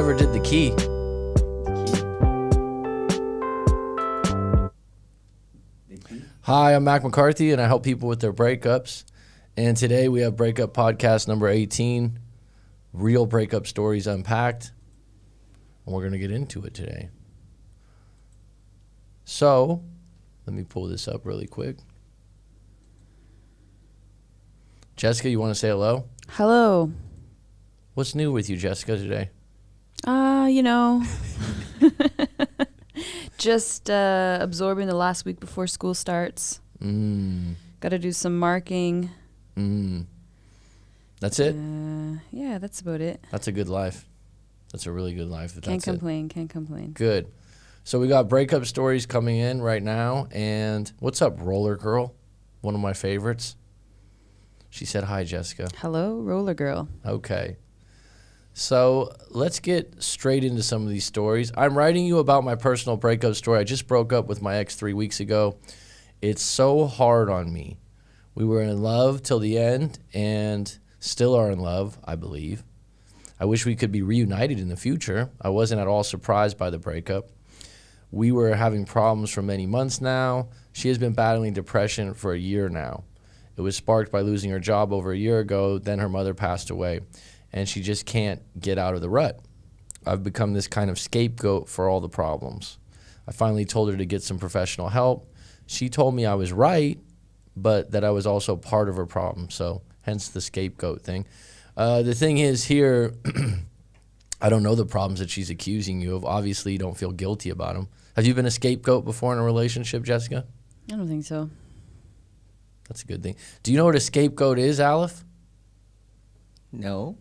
never did the key. Hi, I'm Mac McCarthy, and I help people with their breakups. And today we have Breakup Podcast number 18, Real Breakup Stories Unpacked. And we're going to get into it today. So, let me pull this up really quick. Jessica, you want to say hello? Hello. What's new with you, Jessica, today? Just absorbing the last week before school starts. Got to do some marking. That's it? Yeah, that's about it. That's a good life. That's a really good life. Can't complain. Good. So we got breakup stories coming in right now. And what's up, Roller Girl? One of my favorites. She said hi, Jessica. Hello, Roller Girl. Okay. So let's get straight into some of these stories. I'm writing you about my personal breakup story. I just broke up with my ex 3 weeks ago. It's so hard on me. We were in love till the end and still are in love, I believe. I wish we could be reunited in the future. I wasn't at all surprised by the breakup. We were having problems for many months now. She has been battling depression for a year now. It was sparked by losing her job over a year ago. Then her mother passed away, and she just can't get out of the rut. I've become this kind of scapegoat for all the problems. I finally told her to get some professional help. She told me I was right, but that I was also part of her problem, so hence the scapegoat thing. The thing is here, I don't know the problems that she's accusing you of. Obviously, you don't feel guilty about them. Have you been a scapegoat before in a relationship, Jessica? I don't think so. That's a good thing. Do you know what a scapegoat is, Aleph? No.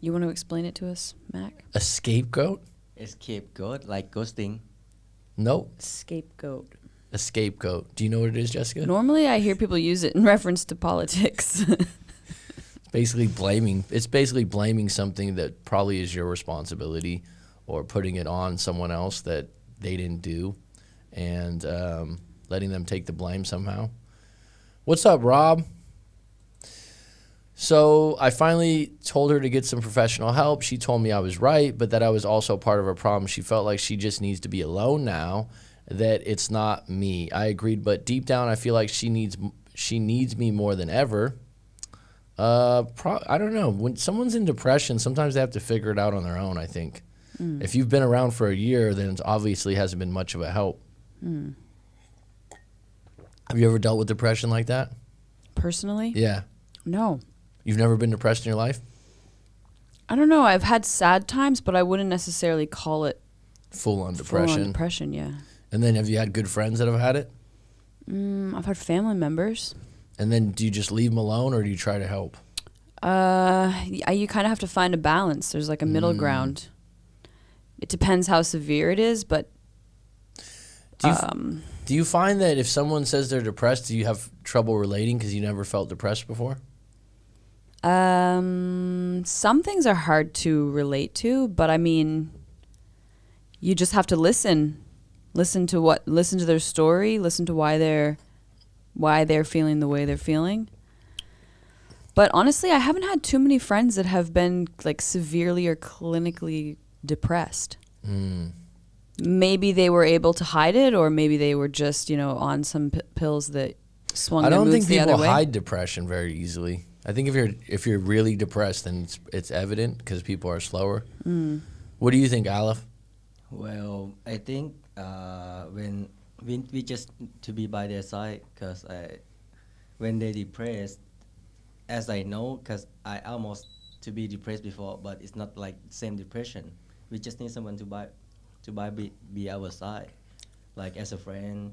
You want to explain it to us, Mac? A scapegoat? A scapegoat, like ghosting. Nope. Scapegoat. A scapegoat. Do you know what it is, Jessica? Normally, I hear people use it in reference to politics. It's basically blaming something that probably is your responsibility or putting it on someone else that they didn't do and letting them take the blame somehow. What's up, Rob? So I finally told her to get some professional help. She told me I was right, but that I was also part of her problem. She felt like she just needs to be alone now, that it's not me. I agreed, but deep down I feel like she needs me more than ever. I don't know. When someone's in depression, sometimes they have to figure it out on their own, I think. If you've been around for a year, then it obviously hasn't been much of a help. Have you ever dealt with depression like that? Personally? Yeah. No. You've never been depressed in your life? I don't know. I've had sad times, but I wouldn't necessarily call it Full-on depression. Full-on depression, yeah. And then have you had good friends that have had it? I've had family members. And then do you just leave them alone or do you try to help? You kind of have to find a balance. There's like a middle ground. It depends how severe it is, but do you find that if someone says they're depressed, do you have trouble relating because you never felt depressed before? Some things are hard to relate to, but I mean, you just have to listen to their story, listen to why they're feeling the way they're feeling. But honestly, I haven't had too many friends that have been like severely or clinically depressed. Maybe they were able to hide it, or maybe they were just, on some pills that swung their moods the other way. I don't think people hide depression very easily. I think if you're really depressed, then it's evident because people are slower. What do you think, Aleph? Well, I think when we just to be by their side, because when they're depressed, as I know, because I almost to be depressed before, but it's not like same depression. We just need someone to be our side, like as a friend,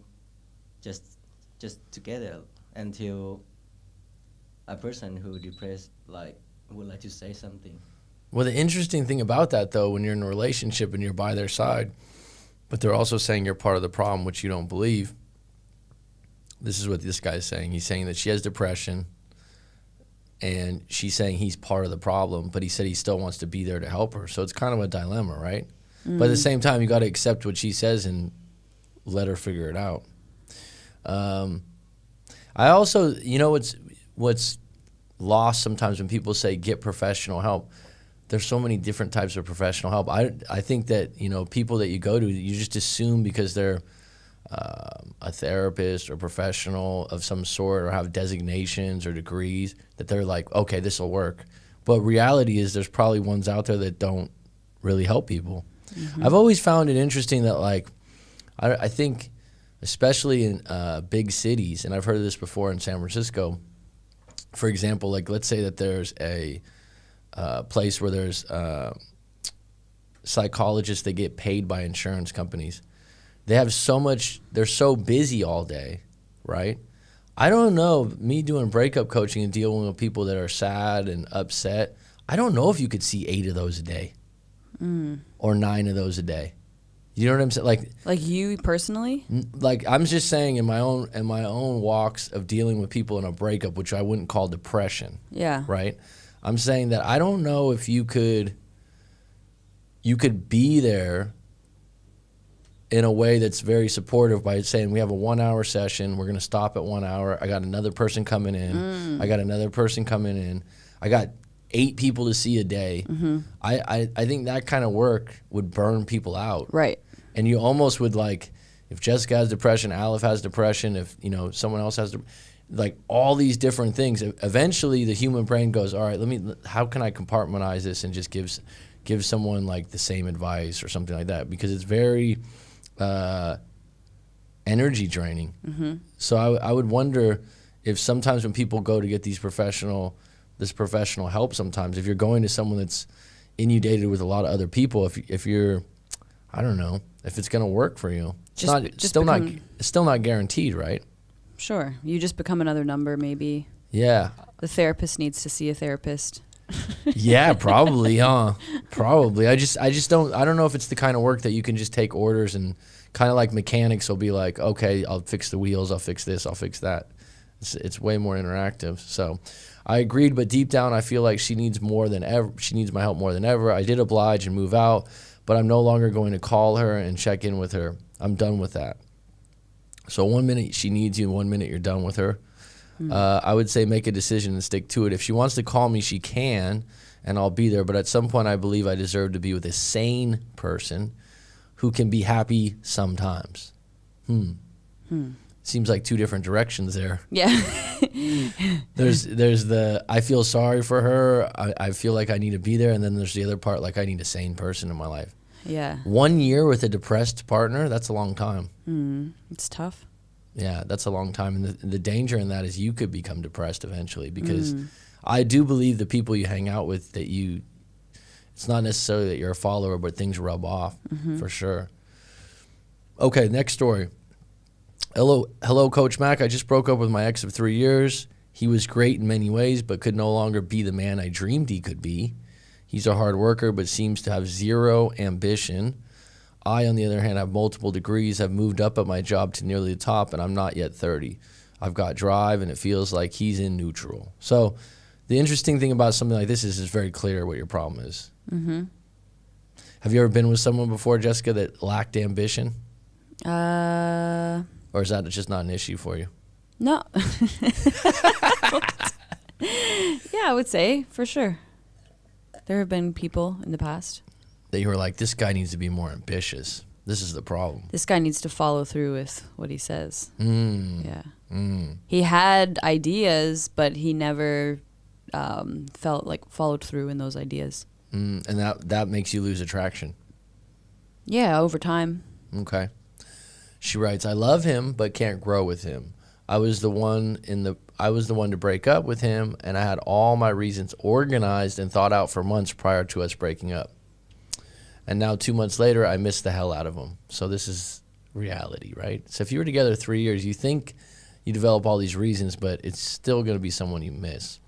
just together until a person who depressed like would like to say something. Well, the interesting thing about that, though, when you're in a relationship and you're by their side, but they're also saying you're part of the problem, which you don't believe. This is what this guy's saying. He's saying that she has depression, and she's saying he's part of the problem, but he said he still wants to be there to help her. So it's kind of a dilemma, right? But at the same time, you got to accept what she says and let her figure it out. I also, what's lost sometimes when people say get professional help. there's so many different types of professional help. I think that, you know, people that you go to, you just assume because they're a therapist or professional of some sort or have designations or degrees that they're like, okay, this will work. But reality is there's probably ones out there that don't really help people. Mm-hmm. I've always found it interesting that, like, I think especially in big cities, and I've heard of this before in San Francisco, for example, like let's say that there's a place where there's psychologists that get paid by insurance companies. They have so much, they're so busy all day, right? I don't know, me doing breakup coaching and dealing with people that are sad and upset, I don't know if you could see 8 of those a day or 9 of those a day. You know what I'm saying? Like you personally? Like I'm just saying in my own walks of dealing with people in a breakup, which I wouldn't call depression. Yeah. Right? I'm saying that I don't know if you could be there in a way that's very supportive by saying we have a 1-hour session. We're going to stop at 1 hour. I got another person coming in. I got another person coming in. I got 8 people to see a day. Mm-hmm. I think that kind of work would burn people out. Right. And you almost would, like, if Jessica has depression, Aleph has depression, if, you know, someone else has, like, all these different things. Eventually the human brain goes, all right, how can I compartmentalize this and just give someone, like, the same advice or something like that? Because it's very energy draining. Mm-hmm. So I would wonder if sometimes when people go to get this professional help, sometimes if you're going to someone that's inundated with a lot of other people, if you're, I don't know, if it's going to work for you. It's still not guaranteed, right? Sure. You just become another number maybe. Yeah. The therapist needs to see a therapist. Yeah, probably, huh? Probably. I don't know if it's the kind of work that you can just take orders and kind of like mechanics will be like, okay, I'll fix the wheels, I'll fix this, I'll fix that. It's way more interactive. So I agreed, but deep down I feel like she needs more than ever. She needs my help more than ever. I did oblige and move out, but I'm no longer going to call her and check in with her. I'm done with that. So 1 minute she needs you, 1 minute you're done with her. I would say make a decision and stick to it. If she wants to call me, she can, and I'll be there. But at some point, I believe I deserve to be with a sane person who can be happy sometimes. Seems like 2 different directions there. Yeah. There's the I feel sorry for her. I feel like I need to be there. And then there's the other part, like I need a sane person in my life. Yeah. 1 year with a depressed partner, that's a long time. It's tough. Yeah, that's a long time. And the danger in that is you could become depressed eventually because I do believe the people you hang out with it's not necessarily that you're a follower, but things rub off for sure. Okay, next story. Hello, Coach Mac. I just broke up with my ex of 3 years. He was great in many ways, but could no longer be the man I dreamed he could be. He's a hard worker, but seems to have zero ambition. I, on the other hand, have multiple degrees, have moved up at my job to nearly the top, and I'm not yet 30. I've got drive, and it feels like he's in neutral. So the interesting thing about something like this is it's very clear what your problem is. Mm-hmm. Have you ever been with someone before, Jessica, that lacked ambition? Or is that just not an issue for you? No. Yeah, I would say, for sure. There have been people in the past that you were like, this guy needs to be more ambitious. This is the problem. This guy needs to follow through with what he says. Yeah. He had ideas, but he never felt like followed through in those ideas. And that makes you lose attraction. Yeah, over time. Okay. She writes, I love him, but can't grow with him. I was the one to break up with him, and I had all my reasons organized and thought out for months prior to us breaking up. And now 2 months later, I miss the hell out of him. So this is reality, right? So if you were together 3 years, you think you develop all these reasons, but it's still going to be someone you miss.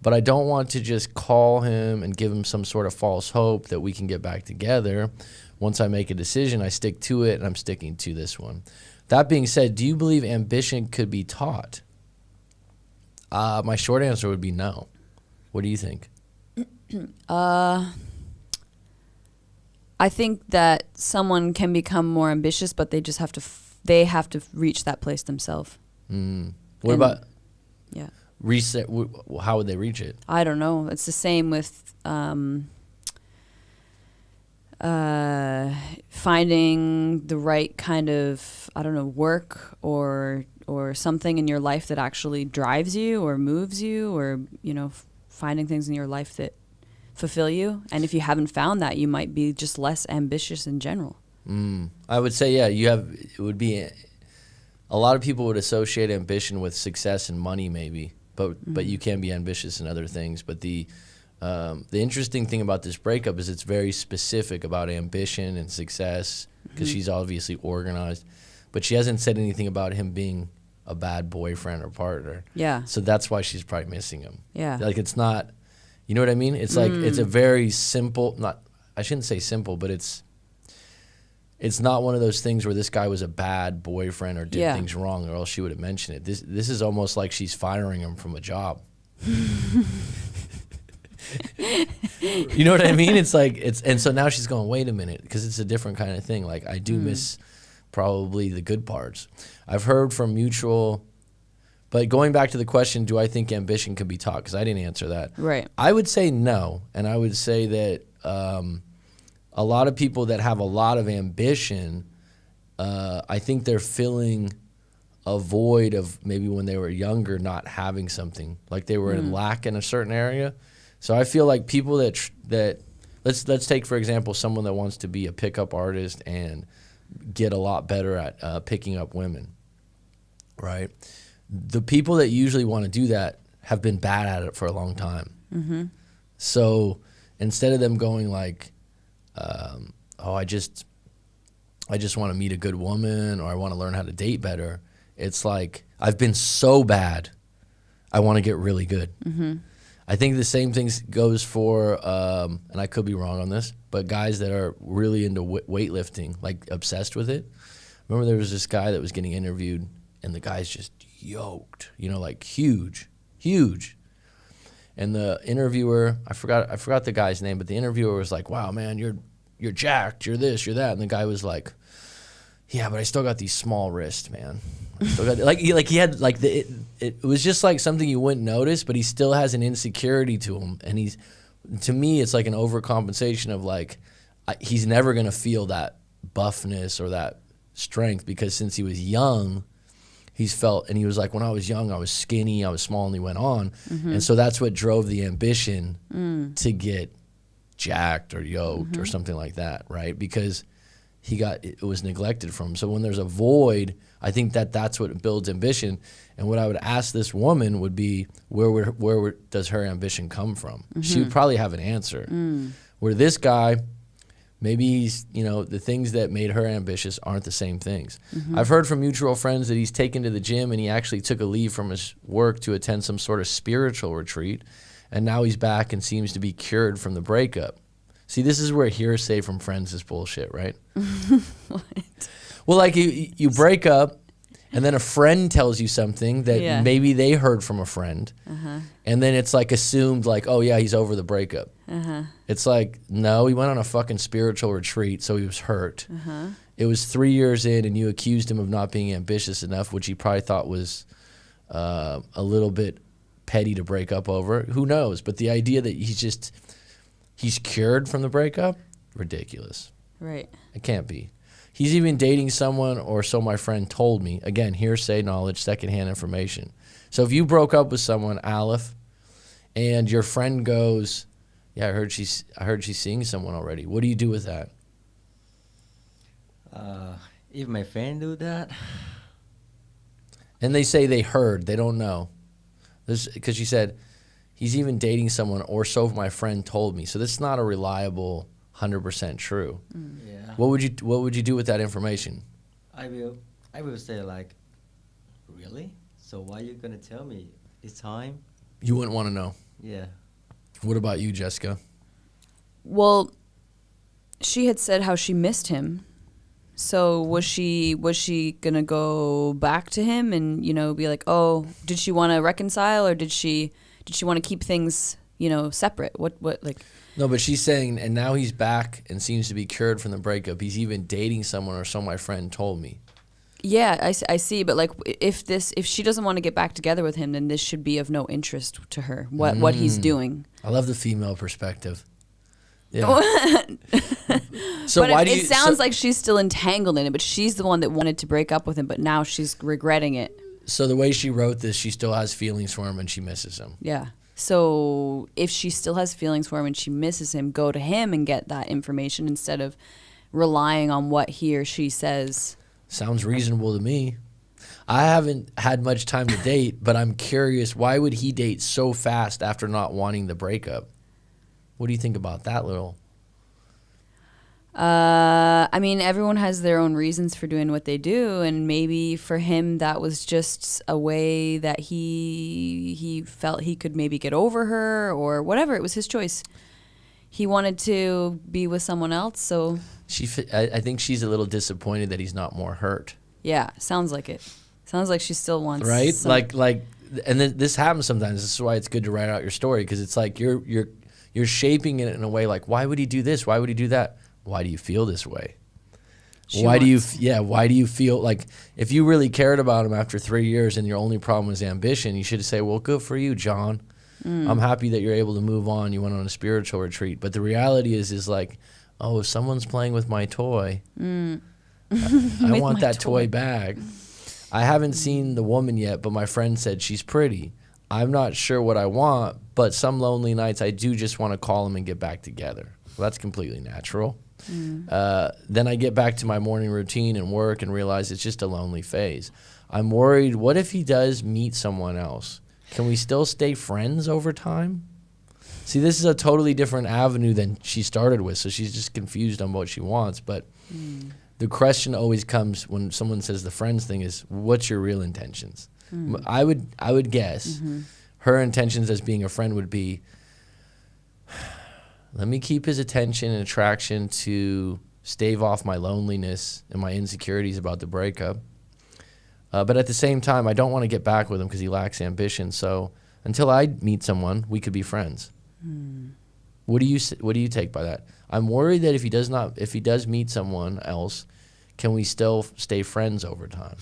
But I don't want to just call him and give him some sort of false hope that we can get back together. Once I make a decision, I stick to it, and I'm sticking to this one. That being said, do you believe ambition could be taught? My short answer would be no. What do you think? I think that someone can become more ambitious, but they just have to reach that place themselves. What about yeah reset? How would they reach it? I don't know. It's the same with finding the right kind of, I don't know, work or something in your life that actually drives you or moves you, or, you know, finding things in your life that fulfill you. And if you haven't found that, you might be just less ambitious in general. I would say, yeah, it would be, a lot of people would associate ambition with success and money maybe, but you can be ambitious in other things. But the interesting thing about this breakup is it's very specific about ambition and success, because she's obviously organized, but she hasn't said anything about him being a bad boyfriend or partner. Yeah. So that's why she's probably missing him. Yeah. Like, it's not, you know what I mean? It's like, it's a very simple, I shouldn't say simple, but it's not one of those things where this guy was a bad boyfriend or did things wrong, or else she would have mentioned it. This is almost like she's firing him from a job. You know what I mean? It's like, and so now she's going, wait a minute, because it's a different kind of thing. Like, I do miss probably the good parts. I've heard from mutual, but going back to the question, do I think ambition can be taught? Because I didn't answer that. Right. I would say no, and I would say that a lot of people that have a lot of ambition, I think they're filling a void of maybe when they were younger not having something, like they were in lack in a certain area. So I feel like people that let's take, for example, someone that wants to be a pickup artist and get a lot better at picking up women, right? The people that usually want to do that have been bad at it for a long time. So instead of them going like, I just want to meet a good woman, or I want to learn how to date better, it's like, I've been so bad, I want to get really good. I think the same thing goes for, and I could be wrong on this, but guys that are really into weightlifting, like obsessed with it. Remember there was this guy that was getting interviewed, and the guy's just yoked, you know, like huge. And the interviewer, I forgot the guy's name, but the interviewer was like, wow, man, you're jacked, you're this, you're that. And the guy was like, yeah, but I still got these small wrists, man. I still got, like he had, like, it was just like something you wouldn't notice, but he still has an insecurity to him. And to me, it's like an overcompensation of like, he's never going to feel that buffness or that strength, because since he was young, he's felt, and he was like, when I was young, I was skinny, I was small, and he went on. And so that's what drove the ambition to get jacked or yoked or something like that, right? Because it was neglected from him. So when there's a void, I think that's what builds ambition. And what I would ask this woman would be, where does her ambition come from? She would probably have an answer. Where this guy, maybe he's, you know, the things that made her ambitious aren't the same things. I've heard from mutual friends that he's taken to the gym, and he actually took a leave from his work to attend some sort of spiritual retreat. And now he's back and seems to be cured from the breakup. See, this is where hearsay from friends is bullshit, right? What? Well, like you break up, and then a friend tells you something that maybe they heard from a friend, and then it's like assumed like, oh yeah, he's over the breakup. It's like, no, he went on a fucking spiritual retreat, so he was hurt. It was 3 years in, and you accused him of not being ambitious enough, which he probably thought was a little bit petty to break up over. Who knows? But the idea that he's cured from the breakup, ridiculous. Right. It can't be. He's even dating someone, or so my friend told me. Again, hearsay knowledge, secondhand information. So if you broke up with someone, Aleph, and your friend goes, yeah, I heard she's seeing someone already. What do you do with that? If my friend do that. And they say they heard, they don't know. Because she said, he's even dating someone, or so my friend told me. So this is not a reliable 100% true. Yeah. What would you do with that information? I will say like, really? So why are you gonna tell me this time? You wouldn't want to know. Yeah. What about you, Jessica? Well, she had said how she missed him. So was she gonna go back to him and, you know, be like, oh, did she want to reconcile, or did she want to keep things, you know, separate? What like? No, but she's saying, and now he's back and seems to be cured from the breakup. He's even dating someone, or so my friend told me. Yeah, I see. But like, if she doesn't want to get back together with him, then this should be of no interest to her. What he's doing. I love the female perspective. Yeah. So but why it, do you? it sounds like she's still entangled in it, but she's the one that wanted to break up with him, but now she's regretting it. So the way she wrote this, she still has feelings for him and she misses him. Yeah. So if she still has feelings for him and she misses him, go to him and get that information instead of relying on what he or she says. Sounds reasonable to me. I haven't had much time to date, but I'm curious, why would he date so fast after not wanting the breakup? What do you think about that little? I mean, everyone has their own reasons for doing what they do, and maybe for him that was just a way that he felt he could maybe get over her or whatever. It was his choice. He wanted to be with someone else, so I think she's a little disappointed that he's not more hurt. yeah, sounds like it. Sounds like she still wants Right? some- And this happens sometimes. This is why it's good to write out your story, because it's like you're shaping it in a way like, why would he do this? Why would he do that? Why do you feel this way? Why do you feel like, if you really cared about him after 3 years and your only problem was ambition, you should say, well, good for you, John. I'm happy that you're able to move on. You went on a spiritual retreat. But the reality is like, oh, if someone's playing with my toy, I want that toy back. I haven't seen the woman yet, but my friend said she's pretty. I'm not sure what I want, but some lonely nights I do just want to call him and get back together. Well, that's completely natural. Then I get back to my morning routine and work and realize it's just a lonely phase. I'm worried, what if he does meet someone else? Can we still stay friends over time? See, this is a totally different avenue than she started with, so she's just confused on what she wants. But the question always comes when someone says the friends thing is, what's your real intentions? I would guess her intentions as being a friend would be, let me keep his attention and attraction to stave off my loneliness and my insecurities about the breakup. But at the same time, I don't want to get back with him because he lacks ambition. So until I meet someone, we could be friends. What do you take by that? I'm worried that if he does meet someone else, can we still stay friends over time?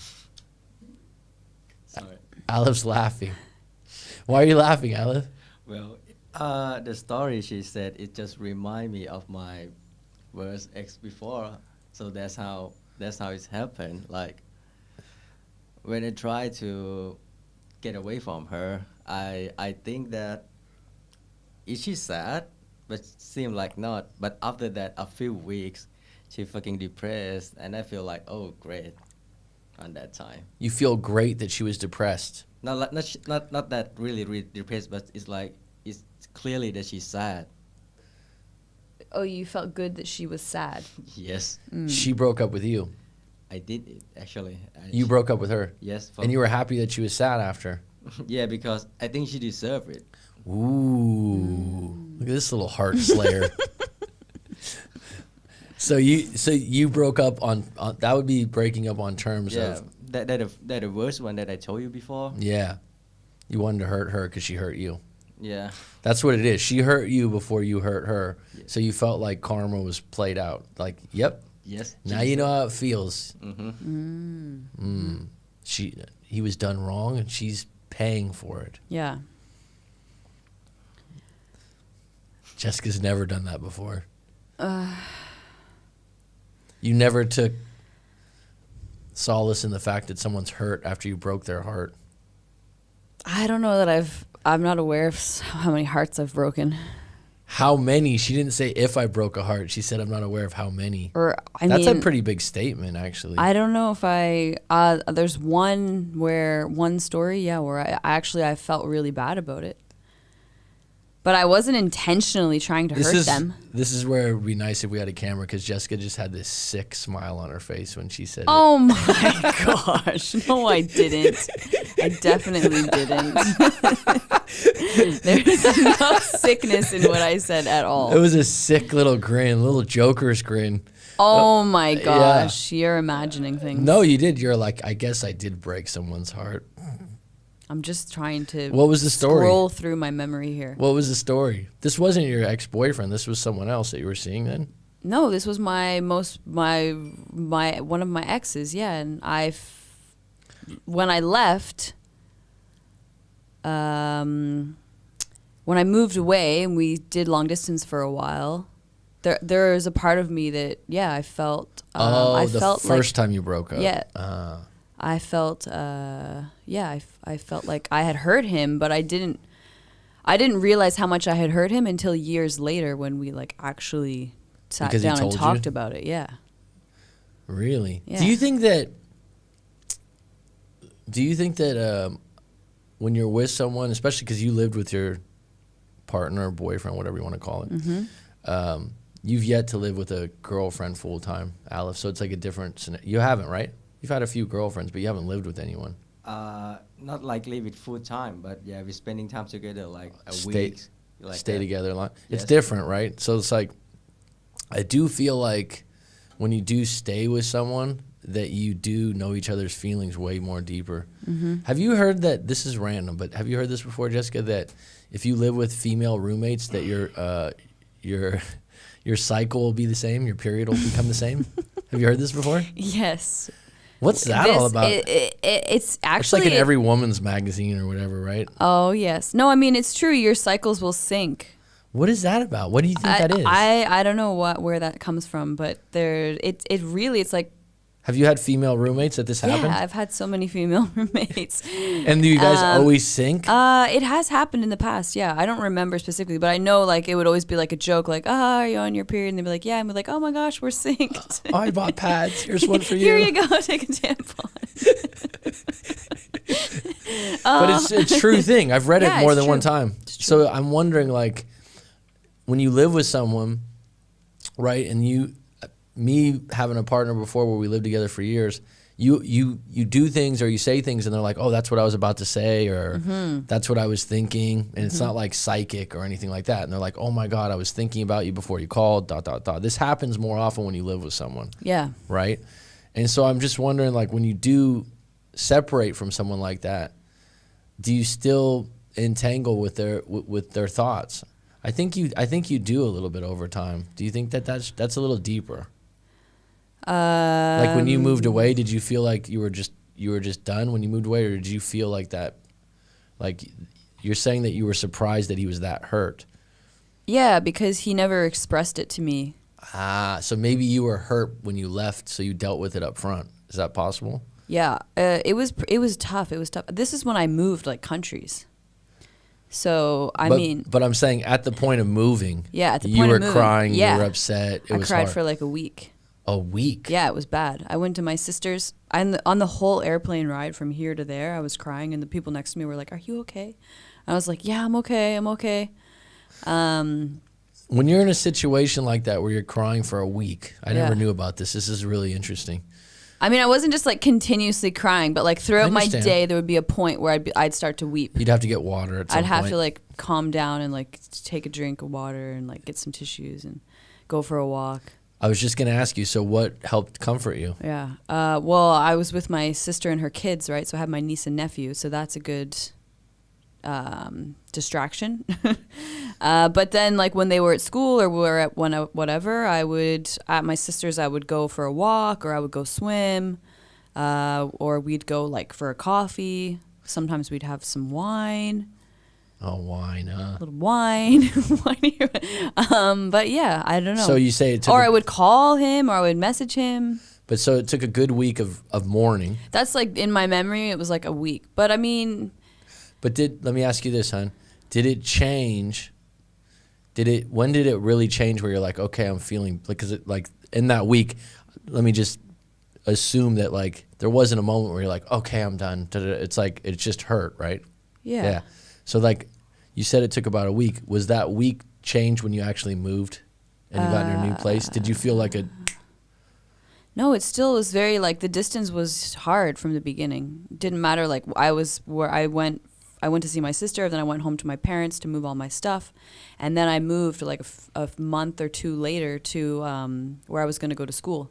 Sorry. Alif's laughing. Why are you laughing, Alif? Well, the story she said, it just remind me of my worst ex before. So that's how it's happened. Like when I try to get away from her, I think that is she sad, but seemed like not. But after that, a few weeks, she fucking depressed, and I feel like, oh great, on that time. You feel great that she was depressed. Not that really depressed, but it's like it's clearly that she's sad. Oh, you felt good that she was sad. Yes, She broke up with you. I did it actually. You broke up with her. Yes, And you were happy that she was sad after. yeah, because I think she deserved it. Ooh. Look at this little heart slayer. So you broke up on that would be breaking up on terms Yeah, of that the worst one that I told you before. yeah. You wanted to hurt her because she hurt you. Yeah, That's what it is. She hurt you before you hurt her. So you felt like karma was played out. Like, yep. yes. Now you know how it feels. Mm-hmm. He was done wrong and she's paying for it. Yeah. Jessica's never done that before. You never took solace in the fact that someone's hurt after you broke their heart. I don't know that I'm not aware of how many hearts I've broken. How many? She didn't say if I broke a heart. She said I'm not aware of how many. Or That's a pretty big statement, actually. I don't know if there's one story, where I felt really bad about it. But I wasn't intentionally trying to hurt them. This is where it would be nice if we had a camera, because Jessica just had this sick smile on her face when she said Oh my gosh. No, I didn't. I definitely didn't. There's no sickness in what I said at all. it. It was a sick little grin, little Joker's grin. Oh my gosh. You're imagining things. No, you did. You're like, I guess I did break someone's heart. I'm just trying to What was the story? scroll through my memory here. What was the story? This wasn't your ex-boyfriend. This was someone else that you were seeing then? No, this was my one of my exes, yeah, and when I left, when I moved away and we did long distance for a while, there's a part of me that I felt the first time you broke up. Yeah. I felt I felt like I had hurt him, but I didn't realize how much I had hurt him until years later when we like actually sat down and talked about it. Yeah. Really? Yeah. Do you think that when you're with someone, especially because you lived with your partner, boyfriend, whatever you want to call it, you've yet to live with a girlfriend full time, Aleph, so it's like a different scenario. You haven't, right? You've had a few girlfriends, but you haven't lived with anyone. Not like live it full time, but yeah, we're spending time together like a week. Like stay together a lot. It's Yes. different, right? So it's like, I do feel like when you do stay with someone, that you do know each other's feelings way more deeper. Have you heard that, this is random, but have you heard this before, Jessica, that if you live with female roommates, that your cycle will be the same, your period will become the same? Have you heard this before? Yes. What's that all about? It's actually... It's like in every woman's magazine or whatever, right? Oh, yes. No, I mean, it's true. Your cycles will sync. What is that about? What do you think that is? I don't know where that comes from, but it's like... Have you had female roommates that this happened? Yeah, I've had so many female roommates. And do you guys always sync? It has happened in the past, yeah. I don't remember specifically, but I know like it would always be like a joke, like, are you on your period? And they'd be like, yeah. And we're like, oh my gosh, we're synced. I bought pads. Here's one for you. Here you go, take a tampon. But it's a true thing. I've read it Yeah, more it's than true. one time. So I'm wondering, like, when you live with someone, right, and me having a partner before where we lived together for years, you do things or you say things and they're like, oh, that's what I was about to say, or that's what I was thinking, and it's not like psychic or anything like that. And they're like, oh my God, I was thinking about you before you called, ... This happens more often when you live with someone. Yeah. Right? And so I'm just wondering, like, when you separate from someone like that, do you still entangle with their thoughts? I think you do a little bit over time. Do you think that's a little deeper? Like when you moved away, did you feel like you were just done when you moved away, or did you feel like that? Like you're saying that you were surprised that he was that hurt. Yeah, because he never expressed it to me. So maybe you were hurt when you left, so you dealt with it up front. Is that possible? Yeah, it was tough. It was tough. This is when I moved like countries. So but I'm saying at the point of moving, yeah, at the you point were of moving, crying, yeah. you were upset. I was cried hard. for like a week. A week? Yeah, it was bad. I went to my sister's. On the whole airplane ride from here to there, I was crying, and the people next to me were like, "Are you okay?" I was like, "Yeah, I'm okay. I'm okay." When you're in a situation like that where you're crying for a week, I never Yeah. knew about this. This is really interesting. I mean, I wasn't just like continuously crying, but like throughout my understand. day, there would be a point where I'd start to weep. You'd have to get water at some I'd have point. to like calm down and like take a drink of water and like get some tissues and go for a walk. I was just going to ask you, so what helped comfort you? Yeah. Well, I was with my sister and her kids, right? So I have my niece and nephew, so that's a good distraction. But then, like when they were at school or were at whatever, at my sister's, I would go for a walk or I would go swim, or we'd go like for a coffee. Sometimes we'd have some wine. Oh, wine, huh? A little wine. But yeah, I don't know. So you say it took or I would call him or I would message him. But so it took a good week of mourning. That's like in my memory, it was like a week. But I mean... But let me ask you this, hon. Did it change? When did it really change where you're like, okay, I'm feeling, because like in that week, let me just assume that like there wasn't a moment where you're like, okay, I'm done. It's like, it just hurt, right? Yeah. So like you said it took about a week. Was that week changed when you actually moved and you got in your new place? Did you feel like No, it still was very like the distance was hard from the beginning. It didn't matter like I went to see my sister, then I went home to my parents to move all my stuff, and then I moved like a month or two later to where I was going to go to school.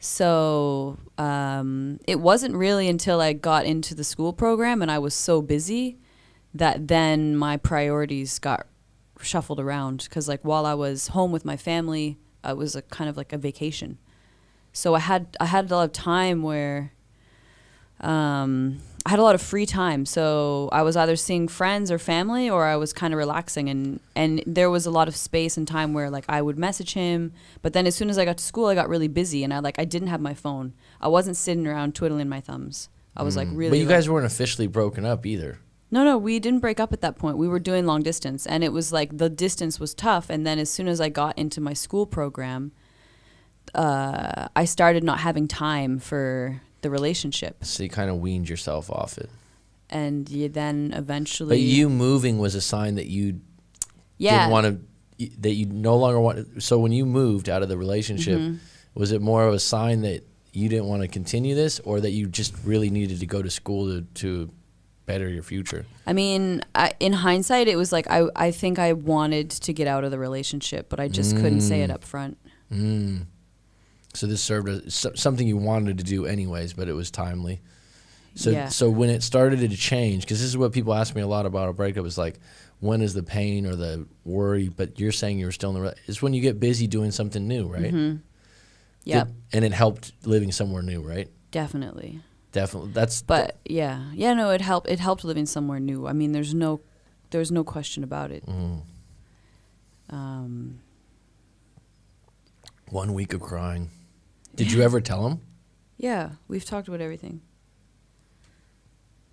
So it wasn't really until I got into the school program and I was so busy that then my priorities got shuffled around, because like while I was home with my family, it was a kind of like a vacation. So I had a lot of time where I had a lot of free time, so I was either seeing friends or family, or I was kind of relaxing, and there was a lot of space and time where like I would message him, but then as soon as I got to school, I got really busy, and I didn't have my phone. I wasn't sitting around twiddling my thumbs. I was like really. But you guys weren't officially broken up either. No, we didn't break up at that point. We were doing long distance, and it was like the distance was tough. And then as soon as I got into my school program, I started not having time for the relationship. So you kind of weaned yourself off it. And you then eventually. But you moving was a sign that you didn't want to, that you no longer want. So when you moved out of the relationship, was it more of a sign that you didn't want to continue this, or that you just really needed to go to school to better your future? I mean, in hindsight, it was like I think I wanted to get out of the relationship, but I just couldn't say it up front. So this served as something you wanted to do anyways, but it was timely. So Yeah. so when it started to change, because this is what people ask me a lot about a breakup, is like, when is the pain or the worry? But you're saying you were still in the it's when you get busy doing something new, right? Yep, And it helped living somewhere new, right? definitely. Definitely. But no, it helped. It helped living somewhere new. I mean, there's no question about it. 1 week of crying. Did you ever tell him? Yeah, we've talked about everything.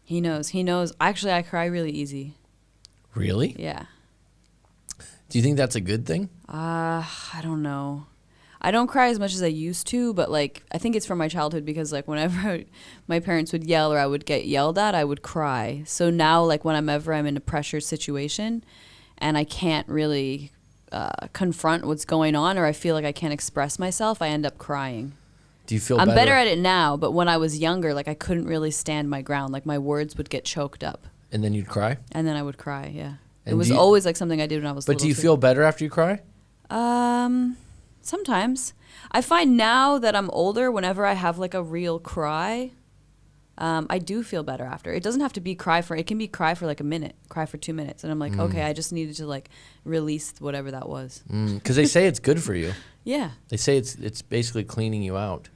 He knows. Actually, I cry really easy. Really? Yeah. Do you think that's a good thing? I don't know. I don't cry as much as I used to, but like I think it's from my childhood, because like whenever my parents would yell or I would get yelled at, I would cry. So now like whenever I'm in a pressure situation and I can't really confront what's going on, or I feel like I can't express myself, I end up crying. Do you feel I'm better at it now, but when I was younger, like I couldn't really stand my ground. Like my words would get choked up. And then you'd cry? And then I would cry, yeah. And it was do you- always like something I did when I was But little. do you too. feel better after you cry? Sometimes. I find now that I'm older, whenever I have like a real cry, I do feel better after. It doesn't have to be it can be cry for like a minute, cry for 2 minutes. And I'm like, okay, I just needed to like release whatever that was. Because they say it's good for you. Yeah. They say it's basically cleaning you out.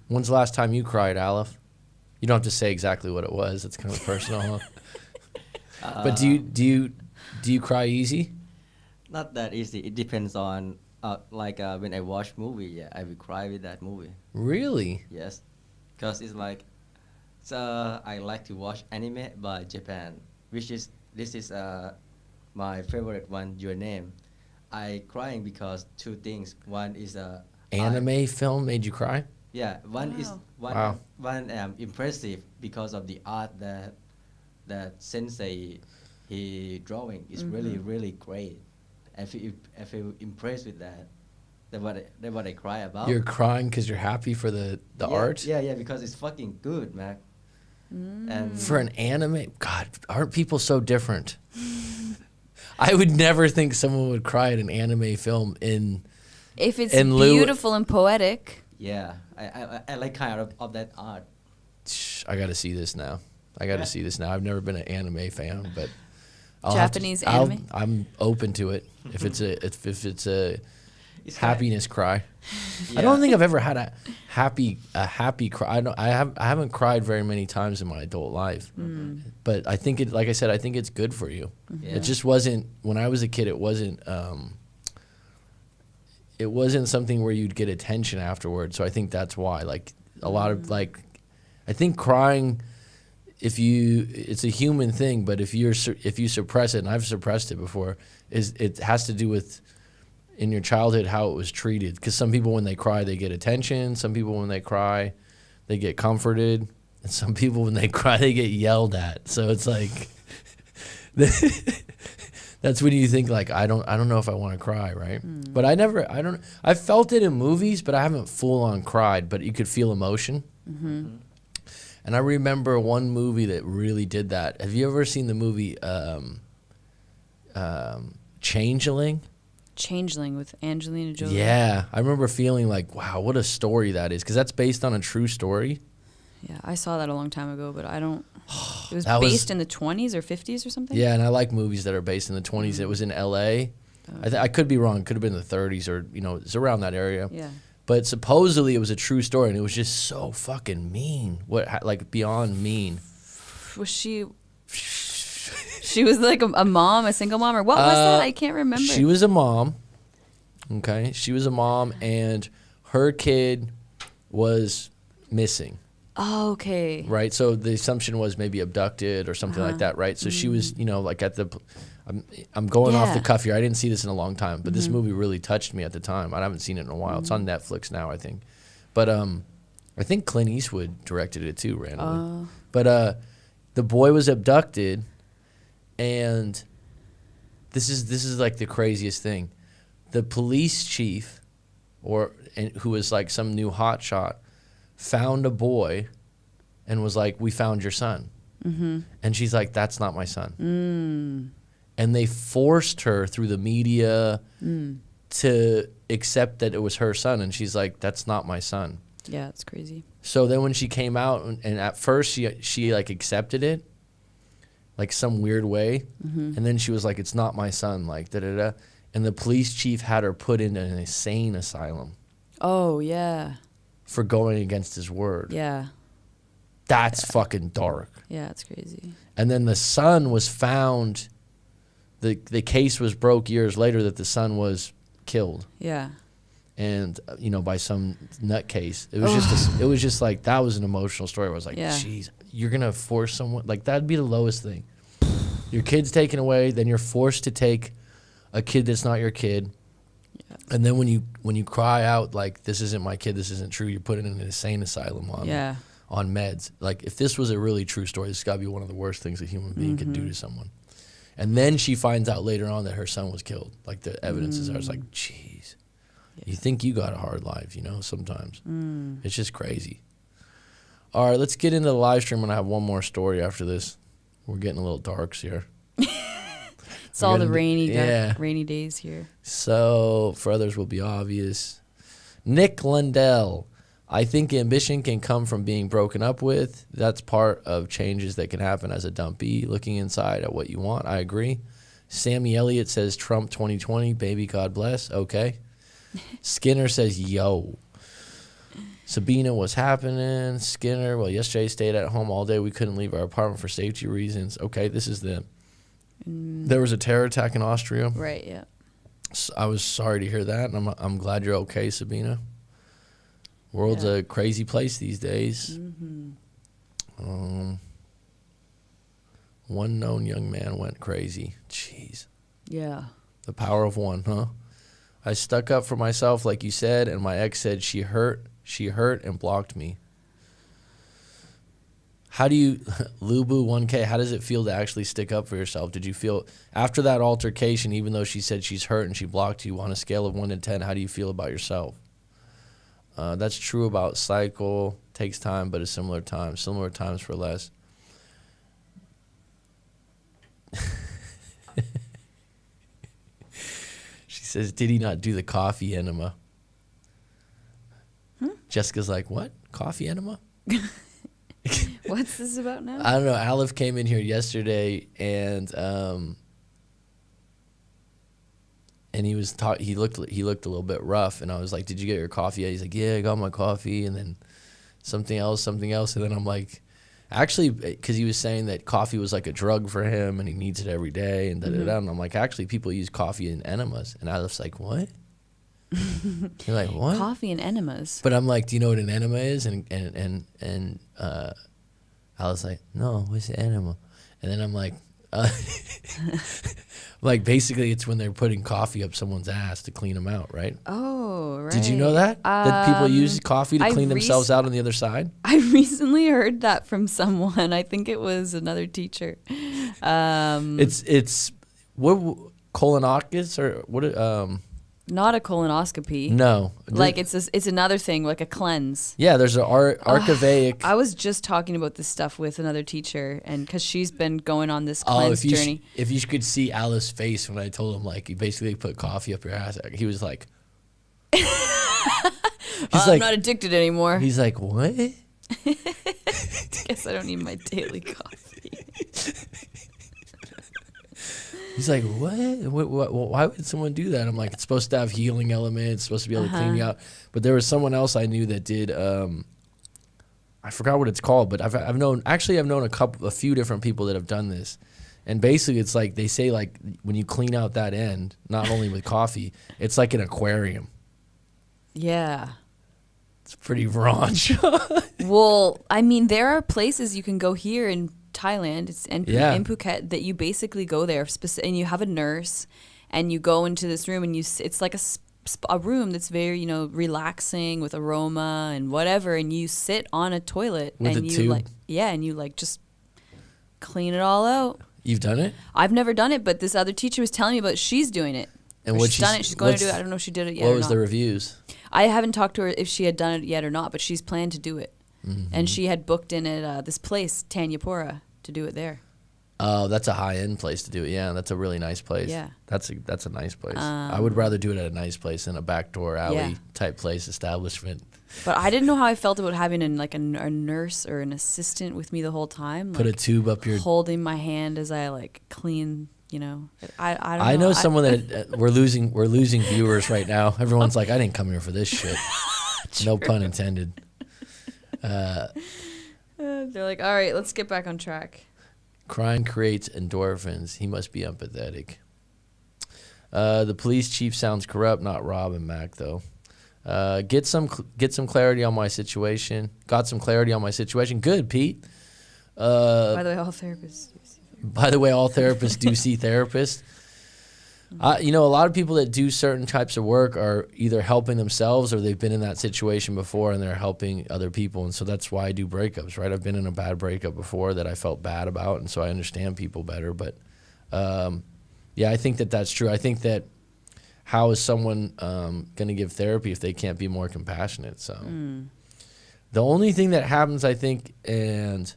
When's the last time you cried, Aleph? You don't have to say exactly what it was. It's kind of personal. But do you cry easy? Not that easy. It depends on when I watch movie. Yeah, I will cry with that movie. Really? Yes, because it's like, so I like to watch anime by Japan, this is my favorite one, Your Name. I crying because two things. One is Anime film made you cry? Yeah, one is Wow. one impressive because of the art that sensei he drawing is really great. I feel impressed with that. That's what I cry about. You're crying because you're happy for the art? Yeah, because it's fucking good, man. And For an anime? God, aren't people so different? I would never think someone would cry at an anime film If it's in lieu- beautiful and poetic. yeah, I like kind of that art. I got to see this now. I've never been an anime fan, but Japanese anime? I'm open to it if it's a It's happiness cry. Yeah. I don't think I've ever had a happy cry. I haven't cried very many times in my adult life. But I think like I said, I think it's good for you. Yeah. It just wasn't when I was a kid. It wasn't something where you'd get attention afterwards. So I think that's why. Like a lot of like, I think crying, it's a human thing. But if you suppress it, and I've suppressed it before, it has to do with in your childhood how it was treated. Because some people when they cry they get attention. Some people when they cry they get comforted, and some people when they cry they get yelled at. So it's like that's when you think like I don't know if I want to cry, right? But I felt it in movies, but I haven't full on cried. But you could feel emotion. And I remember one movie that really did that. Have you ever seen the movie Changeling? Changeling with Angelina Jolie. Yeah, I remember feeling like, wow, what a story that is, because that's based on a true story. Yeah, I saw that a long time ago, but I don't. It was That was- based in the 20s or 50s or something? Yeah, and I like movies that are based in the 20s. It was in L.A. I could be wrong. It could have been the 30s or, it's around that area. Yeah. But supposedly it was a true story, and it was just so fucking mean. Like beyond mean. Was she? She was like a mom, a single mom, or what was that? I can't remember. She was a mom. Okay, she was a mom, and her kid was missing. Oh, okay. Right, so the assumption was maybe abducted or something like that, right? So she was, like at the. I'm going off the cuff here. I didn't see this in a long time, but this movie really touched me at the time. I haven't seen it in a while. It's on Netflix now, I think. But I think Clint Eastwood directed it too, randomly. But the boy was abducted, and this is like the craziest thing. The police chief, who was like some new hotshot, found a boy, and was like, "We found your son," and she's like, "That's not my son." And they forced her through the media to accept that it was her son, and she's like, "That's not my son." Yeah, it's crazy. So then when she came out, and at first she like accepted it, like some weird way, and then she was like, "It's not my son," like da da da, and the police chief had her put in an insane asylum. Oh yeah. For going against his word. Yeah. That's fucking dark. Yeah, it's crazy. And then the son was found. The case was broke years later that the son was killed. Yeah. And by some nutcase. It was just like, that was an emotional story where I was like, geez, you're gonna force someone, like, that'd be the lowest thing. Your kid's taken away, then you're forced to take a kid that's not your kid. Yeah. And then when you cry out like, "This isn't my kid, this isn't true," you're put in an insane asylum on meds. Like, if this was a really true story, this got to be one of the worst things a human being could do to someone. And then she finds out later on that her son was killed. Like, the evidence is there. It's like, jeez. Yeah. You think you got a hard life, sometimes. It's just crazy. All right, let's get into the live stream, and I have one more story after this. We're getting a little darks here. It's all the rainy days here. So, for others will be obvious. Nick Lundell. I think ambition can come from being broken up with. That's part of changes that can happen as a dumpy, looking inside at what you want. I agree. Sammy Elliott says Trump 2020, baby, God bless. Okay. Skinner says, yo. Sabina, what's happening? Skinner, well, yesterday stayed at home all day. We couldn't leave our apartment for safety reasons. Okay, this is there was a terror attack in Austria. Right, yeah. So I was sorry to hear that, and I'm glad you're okay, Sabina. World's a crazy place these days. One known young man went crazy. Jeez. Yeah. The power of one, huh? I stuck up for myself, like you said, and my ex said she hurt and blocked me. How do you, Lubu 1K, how does it feel to actually stick up for yourself? Did you feel, after that altercation, even though she said she's hurt and she blocked you, on a scale of 1 to 10, how do you feel about yourself? That's true about cycle. Takes time, but a similar time. Similar times for less. She says, did he not do the coffee enema? Jessica's like, what? Coffee enema? What's this about now? I don't know. Aleph came in here yesterday, and he was he looked a little bit rough, and I was like, "Did you get your coffee yet?" He's like, "Yeah, I got my coffee," and then something else, and then I'm like, actually, because he was saying that coffee was like a drug for him, and he needs it every day, and and I'm like, actually, people use coffee in enemas, and Aleph's like, what? You're like, what? Coffee and enemas. But I'm like, do you know what an enema is? And Aleph's like, no, what's an enema? And then I'm like, like, basically it's when they're putting coffee up someone's ass to clean them out, right? Oh, right. Did you know that? That people use coffee to clean themselves out on the other side? I recently heard that from someone. I think it was another teacher. It's what, colonoscopy or what? Not a colonoscopy. No. Like it's another thing, like a cleanse. Yeah, there's an archivaic. I was just talking about this stuff with another teacher, and because she's been going on this cleanse journey. If you could see Alice's face when I told him, like, you basically put coffee up your ass, he was like, I'm not addicted anymore. He's like, what? Guess I don't need my daily coffee. He's like, what? Why would someone do that? I'm like, it's supposed to have healing elements, it's supposed to be able to clean you out. But there was someone else I knew that did, I I forgot what it's called, but I've known a few different people that have done this. And basically it's like they say like when you clean out that end, not only with coffee, it's like an aquarium. Yeah. It's pretty raunch. Well, I mean, there are places you can go here in Thailand, in Phuket, that you basically go there and you have a nurse and you go into this room and it's like a room that's very, relaxing with aroma and whatever, and you sit on a toilet with and a you tube. and you like just clean it all out. You've done it? I've never done it, but this other teacher was telling me about she's doing it. And she's done it. She's going to do it. I don't know if she did it yet or not. What was the reviews? I haven't talked to her if she had done it yet or not, but she's planned to do it. Mm-hmm. And she had booked in at this place, Tanyapura, to do it there. Oh, that's a high-end place to do it. Yeah, that's a really nice place. Yeah. That's a nice place. I would rather do it at a nice place than a backdoor alley type place establishment. But I didn't know how I felt about having a nurse or an assistant with me the whole time. Put a tube up your... Holding my hand as I clean, I don't know. I know someone that we're losing viewers right now. Everyone's like, I didn't come here for this shit. No pun intended. They're like, all right, let's get back on track. Crying creates endorphins. He must be empathetic. The police chief sounds corrupt. Not Rob and Mac though. Get some clarity on my situation. Got some clarity on my situation. Good, Pete. By the way, all therapists do see therapists. A lot of people that do certain types of work are either helping themselves or they've been in that situation before and they're helping other people. And so that's why I do breakups, right? I've been in a bad breakup before that I felt bad about, and so I understand people better. But, I think that's true. I think that how is someone going to give therapy if they can't be more compassionate? So the only thing that happens, I think, and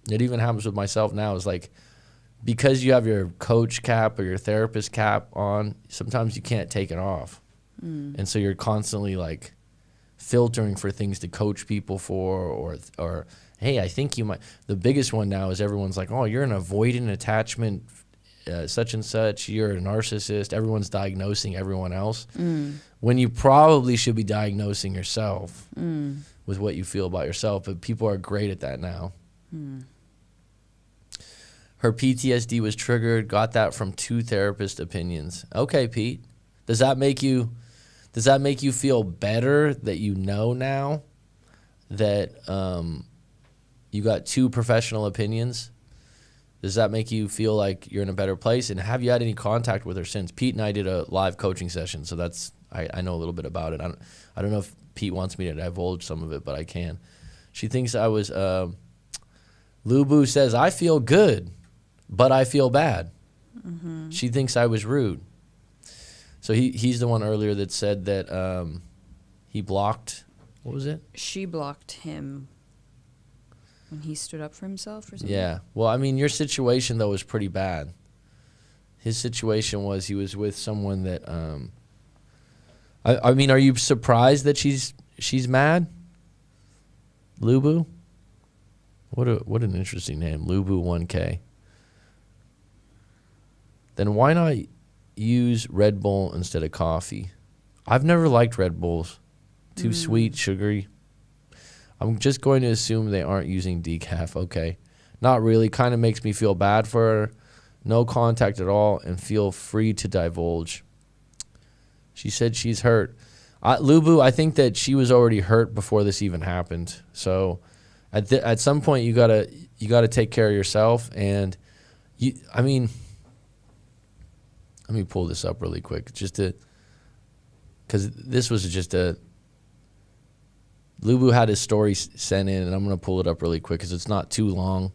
it even happens with myself now, is like, because you have your coach cap or your therapist cap on, sometimes you can't take it off. And so you're constantly like filtering for things to coach people for, or hey, I think you might. The biggest one now is everyone's like, oh, you're an avoidant attachment, such and such, you're a narcissist. Everyone's diagnosing everyone else when you probably should be diagnosing yourself with what you feel about yourself. But people are great at that now. Her PTSD was triggered, got that from 2 therapist opinions. Okay, Pete. Does that make you feel better that you know now that you got 2 professional opinions? Does that make you feel like you're in a better place? And have you had any contact with her since? Pete and I did a live coaching session, so I know a little bit about it. I don't know if Pete wants me to divulge some of it, but I can. She thinks I was Lubu says, I feel good, but I feel bad. She thinks I was rude. So he's the one earlier that said that he blocked, what was it? She blocked him when he stood up for himself or something? Yeah. Well, I mean, your situation, though, was pretty bad. His situation was he was with someone that, I mean, are you surprised that she's mad? Lubu? What an interesting name, Lubu 1K. Then why not use Red Bull instead of coffee? I've never liked Red Bulls. Too sweet, sugary. I'm just going to assume they aren't using decaf. Okay. Not really. Kind of makes me feel bad for her. No contact at all and feel free to divulge. She said she's hurt. Lubu, I think that she was already hurt before this even happened. So at some point you gotta take care of yourself, and I mean, let me pull this up really quick because this was just Lubu had his story sent in, and I'm going to pull it up really quick because it's not too long.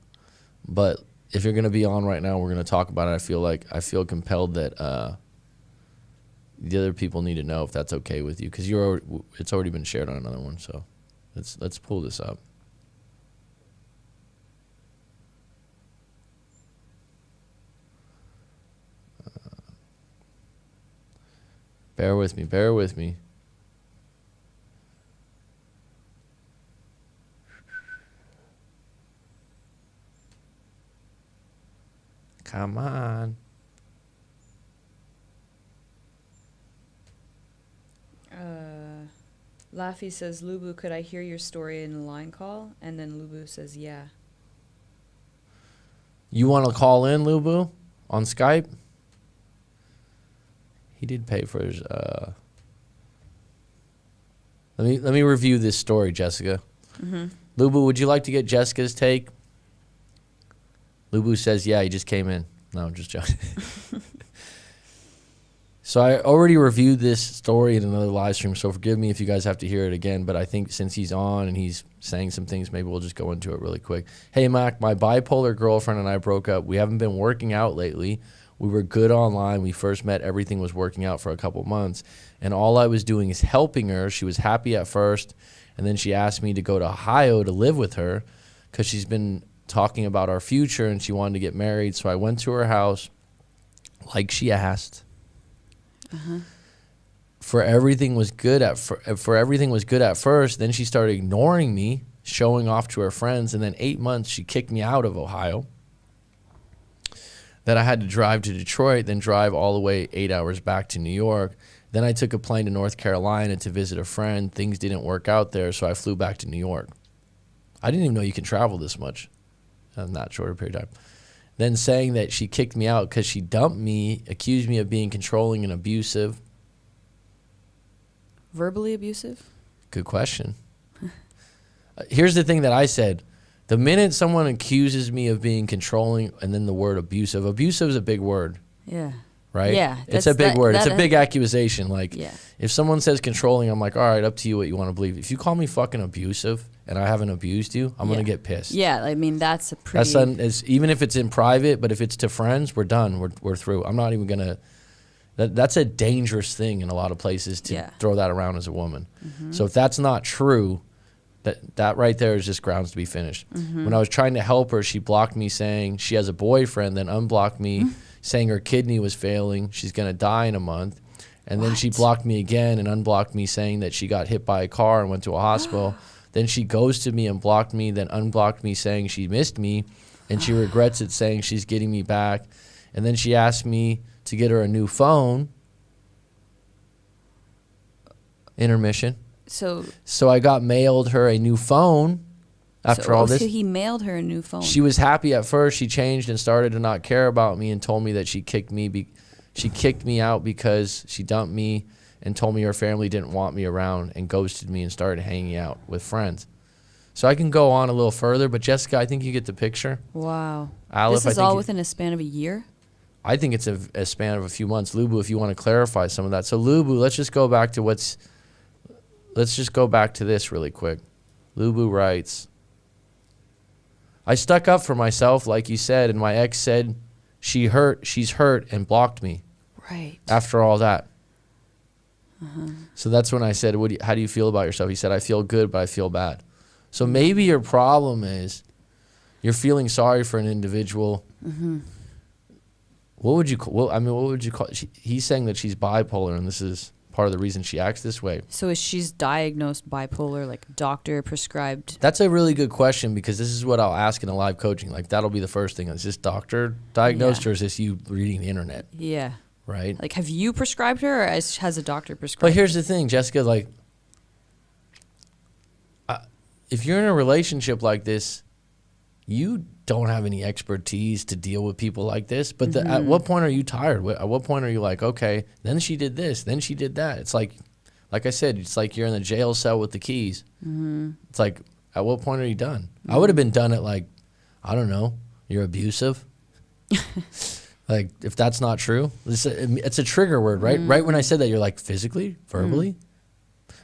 But if you're going to be on right now, we're going to talk about it. I feel compelled that the other people need to know if that's okay with you, because it's already been shared on another one. So let's pull this up. Bear with me. Come on. Laffy says, Lubu, could I hear your story in the line call? And then Lubu says, yeah. You want to call in, Lubu, on Skype? He did pay for his. Let me review this story, Jessica. Mm-hmm. Lubu, would you like to get Jessica's take? Lubu says, yeah, he just came in. No, I'm just joking. So I already reviewed this story in another live stream, so forgive me if you guys have to hear it again, but I think since he's on and he's saying some things, maybe we'll just go into it really quick. Hey, Mac, my bipolar girlfriend and I broke up. We haven't been working out lately. We were good online. We first met. Everything was working out for a couple months, and all I was doing is helping her. She was happy at first, and then she asked me to go to Ohio to live with her because she's been talking about our future, and she wanted to get married. So I went to her house like she asked. Uh-huh. For everything was good at first. Then she started ignoring me, showing off to her friends, and then 8 months she kicked me out of Ohio. Then I had to drive to Detroit, then drive all the way 8 hours back to New York. Then I took a plane to North Carolina to visit a friend. Things didn't work out there, so I flew back to New York. I didn't even know you can travel this much in that shorter period of time. Then saying that she kicked me out because she dumped me, accused me of being controlling and abusive. Verbally abusive? Good question. Here's the thing that I said. The minute someone accuses me of being controlling and then the word abusive is a big word. Yeah. Right? Yeah. It's a big word. It's a big accusation. Like, yeah. If someone says controlling, I'm like, all right, up to you what you want to believe. If you call me fucking abusive and I haven't abused you, I'm going to get pissed. Yeah, I mean, that's a pretty... Even if it's in private, but if it's to friends, we're done. We're through. I'm not even going to... That's a dangerous thing in a lot of places to throw that around as a woman. Mm-hmm. So if that's not true, that right there is just grounds to be finished. Mm-hmm. When I was trying to help her, she blocked me saying she has a boyfriend, then unblocked me saying her kidney was failing. She's going to die in a month. And then she blocked me again and unblocked me saying that she got hit by a car and went to a hospital. Then she ghosted me and blocked me, then unblocked me saying she missed me, and she regrets it, saying she's getting me back. And then she asked me to get her a new phone. Intermission. So I got mailed her a new phone after all this. So he mailed her a new phone. She was happy at first. She changed and started to not care about me and told me that she kicked me out because she dumped me and told me her family didn't want me around and ghosted me and started hanging out with friends. So I can go on a little further, but Jessica, I think you get the picture. Wow. Aleph, this is all within a span of a year? I think it's a span of a few months. Lubu, if you want to clarify some of that. So Lubu, let's just go back to this really quick. Lubu writes, I stuck up for myself, like you said, and my ex said she's hurt and blocked me. Right. After all that. Uh-huh. So that's when I said, how do you feel about yourself? He said, I feel good, but I feel bad. So maybe your problem is you're feeling sorry for an individual. Mm-hmm. What would you call? He's saying that she's bipolar, and this is part of the reason she acts this way. So is she's diagnosed bipolar, like doctor prescribed? That's a really good question, because this is what I'll ask in a live coaching. Like, that'll be the first thing. Is this doctor diagnosed, or is this you reading the internet? Yeah. Right? Like, have you prescribed her, or has a doctor prescribed her? But here's the thing, Jessica, like, if you're in a relationship like this, you don't have any expertise to deal with people like this. But at what point are you tired? At what point are you like, okay, then she did this, then she did that? It's like I said, it's like you're in the jail cell with the keys. Mm-hmm. It's like, at what point are you done? Mm-hmm. I would have been done at, like, I don't know, you're abusive. Like, if that's not true, it's a trigger word, right? Mm-hmm. Right when I said that, you're like, physically, verbally? Mm-hmm.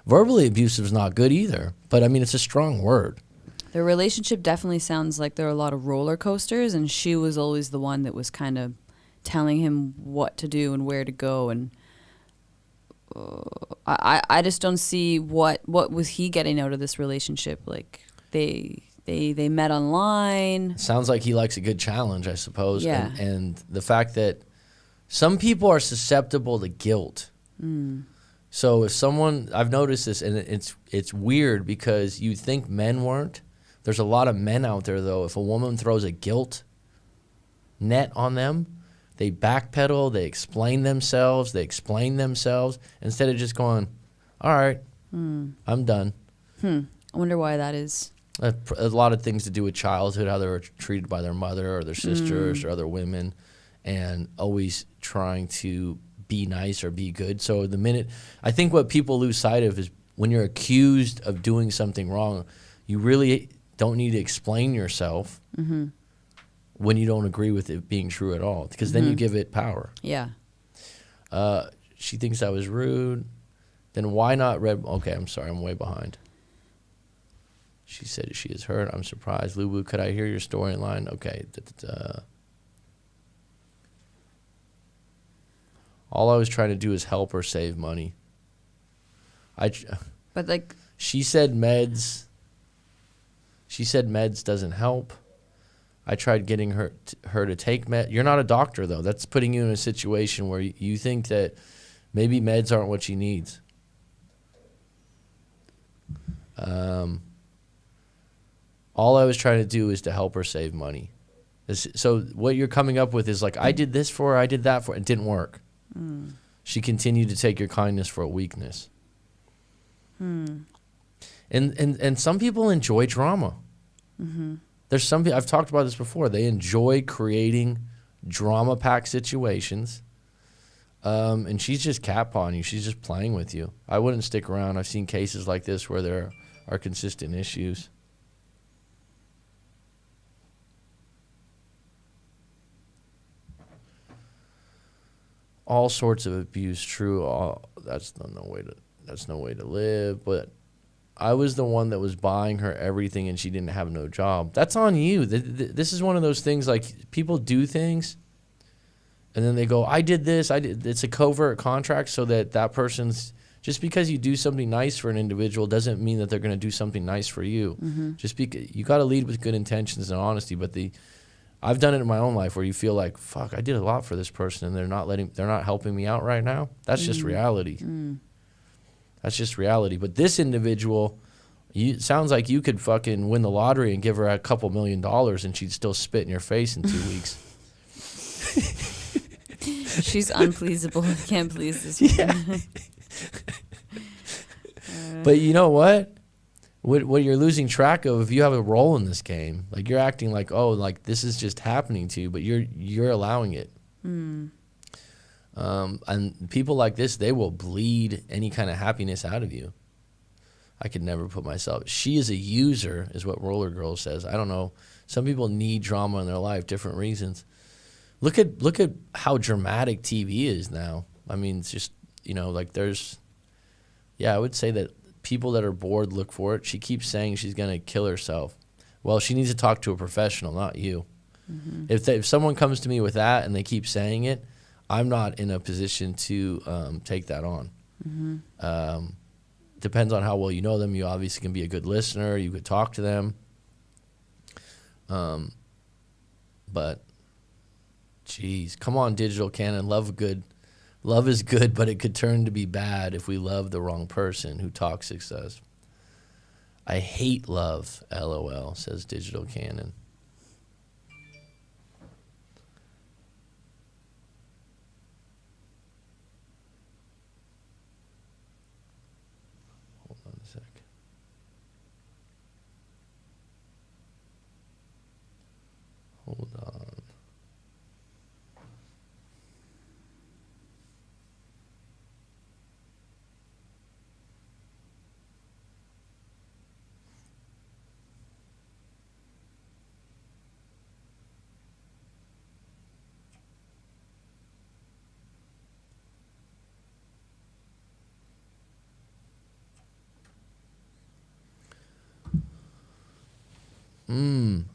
Verbally abusive is not good either. But, I mean, it's a strong word. Their relationship definitely sounds like there are a lot of roller coasters, and she was always the one that was kind of telling him what to do and where to go. And I just don't see what was he getting out of this relationship. Like, they met online. Sounds like he likes a good challenge, I suppose. Yeah. And the fact that some people are susceptible to guilt. Mm. So if someone, I've noticed this, and it's weird because you think men weren't. There's a lot of men out there, though. If a woman throws a guilt net on them, they backpedal, they explain themselves, instead of just going, all right, I'm done. I wonder why that is. A lot of things to do with childhood, how they were treated by their mother or their sisters or other women, and always trying to be nice or be good. So I think what people lose sight of is when you're accused of doing something wrong, you really don't need to explain yourself when you don't agree with it being true at all, because then you give it power. Yeah. She thinks I was rude. Then why not red? Okay, I'm sorry. I'm way behind. She said she is hurt. I'm surprised. Lubu, could I hear your storyline? Okay. All I was trying to do is help her save money. But like, she said meds. She said meds doesn't help. I tried getting her to take meds. You're not a doctor, though. That's putting you in a situation where you think that maybe meds aren't what she needs. All I was trying to do is to help her save money. So what you're coming up with is like, I did this for her, I did that for her. It didn't work. She continued to take your kindness for a weakness. And some people enjoy drama. There's some people, I've talked about this before, they enjoy creating drama-packed situations. And she's just catpawning you. She's just playing with you. I wouldn't stick around. I've seen cases like this where there are consistent issues. All sorts of abuse, true. That's no way to live. But I was the one that was buying her everything, and she didn't have no job. That's on you. This is one of those things, like, people do things, and then they go, I did this. It's a covert contract, so that person's, just because you do something nice for an individual doesn't mean that they're going to do something nice for you. Just because you got to lead with good intentions and honesty. But I've done it in my own life where you feel like, fuck, I did a lot for this person, and they're not helping me out right now. That's just reality. That's just reality. But this individual, it sounds like you could fucking win the lottery and give her $2 million, and she'd still spit in your face in 2 weeks. She's unpleasable. Can't please this woman. But you know what? What you're losing track of, if you have a role in this game, like, you're acting like, oh, like, this is just happening to you, but you're allowing it. And people like this, they will bleed any kind of happiness out of you. I could never put myself. She is a user, is what Roller Girl says. I don't know. Some people need drama in their life, different reasons. Look at how dramatic TV is now. I mean, it's just, like, I would say that people that are bored look for it. She keeps saying she's going to kill herself. Well, she needs to talk to a professional, not you. If someone comes to me with that and they keep saying it, I'm not in a position to take that on. Depends on how well you know them. You obviously can be a good listener. You could talk to them. But, geez, come on, Digital Canon. Love is good, but it could turn to be bad if we love the wrong person who toxics us. I hate love, LOL, says Digital Canon. Hold on a sec. Hold on.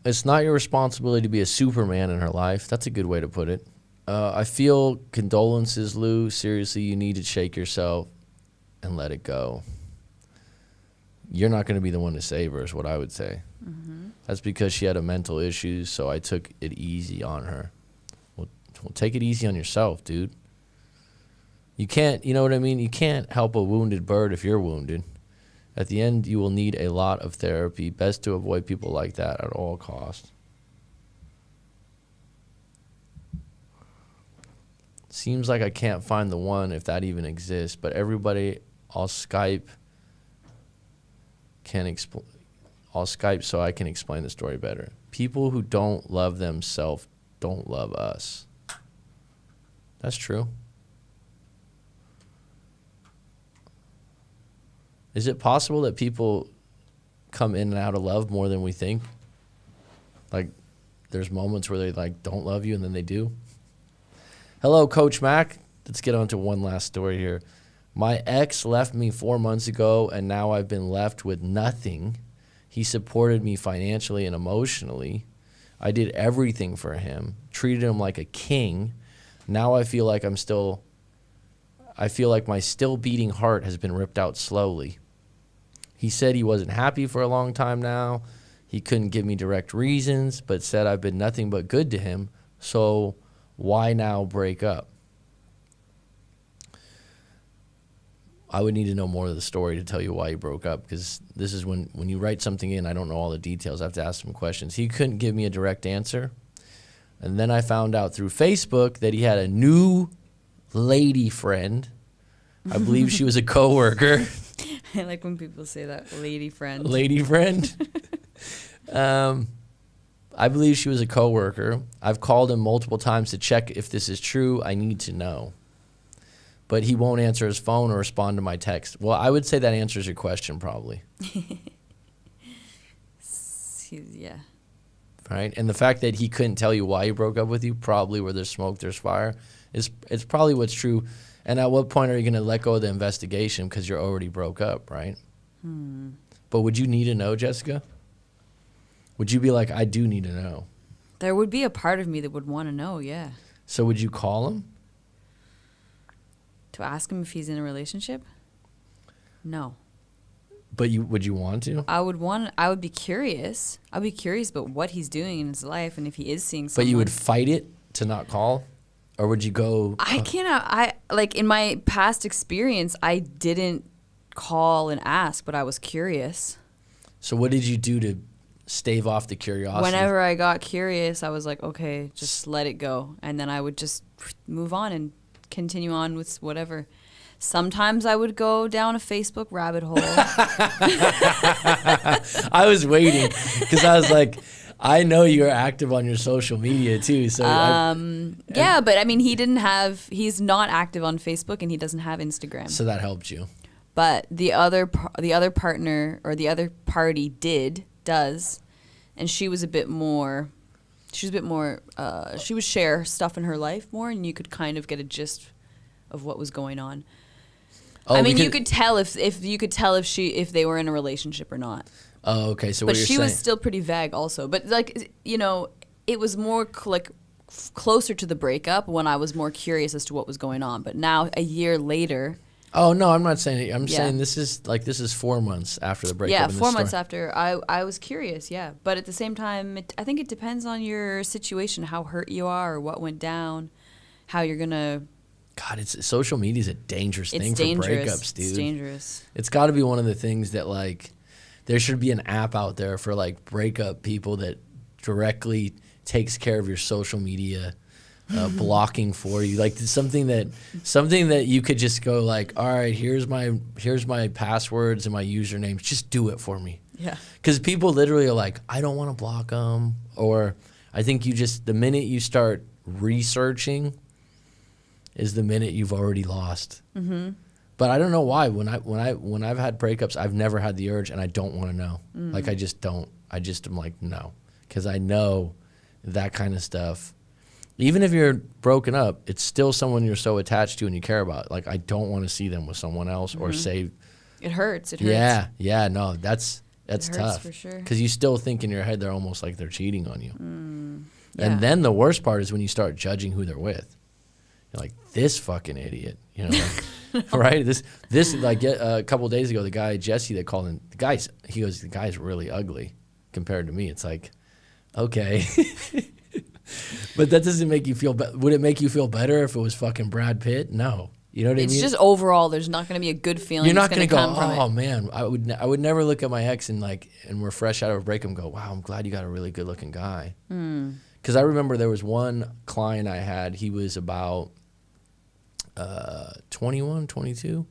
It's not your responsibility to be a Superman in her life. That's a good way to put it. I feel condolences, Lou. Seriously, you need to shake yourself and let it go. You're not going to be the one to save her, is what I would say. That's because she had a mental issue, so I took it easy on her. Well, take it easy on yourself, dude. You can't, you know what I mean? You can't help a wounded bird if you're wounded. At the end, you will need a lot of therapy. Best to avoid people like that at all costs. Seems like I can't find the one, if that even exists. But everybody, I'll Skype I'll Skype so I can explain the story better. People who don't love themselves don't love us. That's true. Is it possible that people come in and out of love more than we think? Like, there's moments where they like don't love you and then they do. Hello, Coach Mac. Let's get on to one last story here. My ex left me 4 months ago, and now I've been left with nothing. He supported me financially and emotionally. I did everything for him, treated him like a king. Now I feel like my still beating heart has been ripped out slowly. He said he wasn't happy for a long time now. He couldn't give me direct reasons, but said I've been nothing but good to him. So why now break up? I would need to know more of the story to tell you why you broke up, because this is when you write something in, I don't know all the details. I have to ask some questions. He couldn't give me a direct answer. And then I found out through Facebook that he had a new lady friend. I believe she was a coworker. I like when people say that, lady friend. Lady friend. I believe she was a coworker. I've called him multiple times to check if this is true. I need to know. But he won't answer his phone or respond to my text. Well, I would say that answers your question probably. Yeah. Right? And the fact that he couldn't tell you why he broke up with you, probably where there's smoke, there's fire, it's probably what's true. And at what point are you going to let go of the investigation because you're already broke up, right? But would you need to know, Jessica? Would you be like, I do need to know? There would be a part of me that would want to know, yeah. So would you call him? To ask him if he's in a relationship? No. But would you want to? I would be curious. I'd be curious about what he's doing in his life and if he is seeing someone. But you would fight it to not call? Or would you go? Like in my past experience, I didn't call and ask, but I was curious. So what did you do to stave off the curiosity? Whenever I got curious, I was like, okay, just let it go. And then I would just move on and continue on with whatever. Sometimes I would go down a Facebook rabbit hole. I was waiting because I was like, I know you're active on your social media too. So yeah, but I mean, he's not active on Facebook and he doesn't have Instagram. So that helped you. But the other partner or the other party does, and she was a bit more. She would share stuff in her life more, and you could kind of get a gist of what was going on. Oh, I mean, you could tell if they were in a relationship or not. Oh, okay. So but what you're she saying? was still pretty vague, also. But like, you know, it was more like closer to the breakup when I was more curious as to what was going on. But now, a year later. Oh no, I'm not saying it. I'm saying this is 4 months after the breakup. Yeah, 4 months after. I was curious, yeah. But at the same time, I think it depends on your situation, how hurt you are, or what went down, how you're gonna. God, social media is a dangerous thing for breakups, dude. It's dangerous. It's got to be one of the things that like, there should be an app out there for like breakup people that directly takes care of your social media. Blocking for you, like something that you could just go like, all right, here's my passwords and my usernames, just do it for me. Yeah, because people literally are like, I don't want to block them, or I think the minute you start researching is the minute you've already lost. Mm-hmm. But I don't know why. When I've had breakups, I've never had the urge, and I don't want to know. Mm-hmm. Like I just don't. I just am like no, because I know that kind of stuff. Even if you're broken up, it's still someone you're so attached to and you care about. Like, I don't want to see them with someone else or say... It hurts. It hurts. Yeah, no, that's tough. It hurts for sure. Because you still think in your head they're almost like they're cheating on you. Yeah. And then the worst part is when you start judging who they're with. You're like, this fucking idiot. You know, like, right? This like a couple of days ago, the guy, Jesse, that called in, he goes, the guy's really ugly compared to me. It's like, okay. But that doesn't make you feel would it make you feel better if it was fucking Brad Pitt? No. You know what I mean? It's just overall, there's not going to be a good feeling. You're not going to go, oh man, I would never look at my ex and we're fresh out of a breakup and go, wow, I'm glad you got a really good looking guy. Because I remember there was one client I had, he was about 21, 22,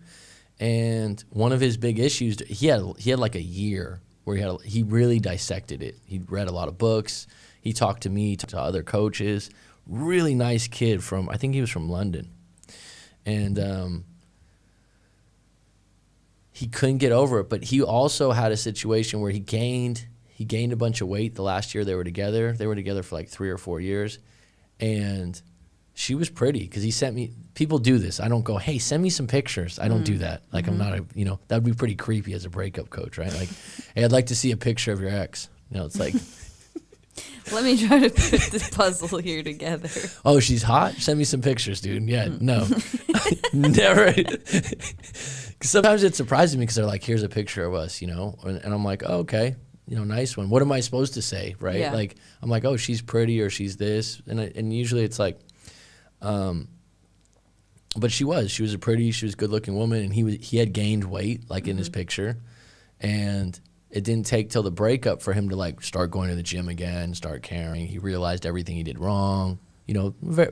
And one of his big issues, he had like a year where he really dissected it. He read a lot of books. He talked to me, talked to other coaches. Really nice kid I think he was from London. And he couldn't get over it, but he also had a situation where he gained a bunch of weight the last year they were together. They were together for like 3 or 4 years. And she was pretty because he sent me, people do this. I don't go, hey, send me some pictures. I don't do that. Like I'm not that would be pretty creepy as a breakup coach, right? Like, hey, I'd like to see a picture of your ex. It's like. Let me try to put this puzzle here together. Oh, she's hot? Send me some pictures, dude. Yeah, no. Never. Sometimes it surprises me because they're like, here's a picture of us, and I'm like, oh, okay. Nice one. What am I supposed to say, right? Yeah. Like, I'm like, oh, she's pretty or she's this. And usually it's like, but she was a good looking woman, and he had gained weight, like in his picture. And it didn't take till the breakup for him to like start going to the gym again, start caring. He realized everything he did wrong, very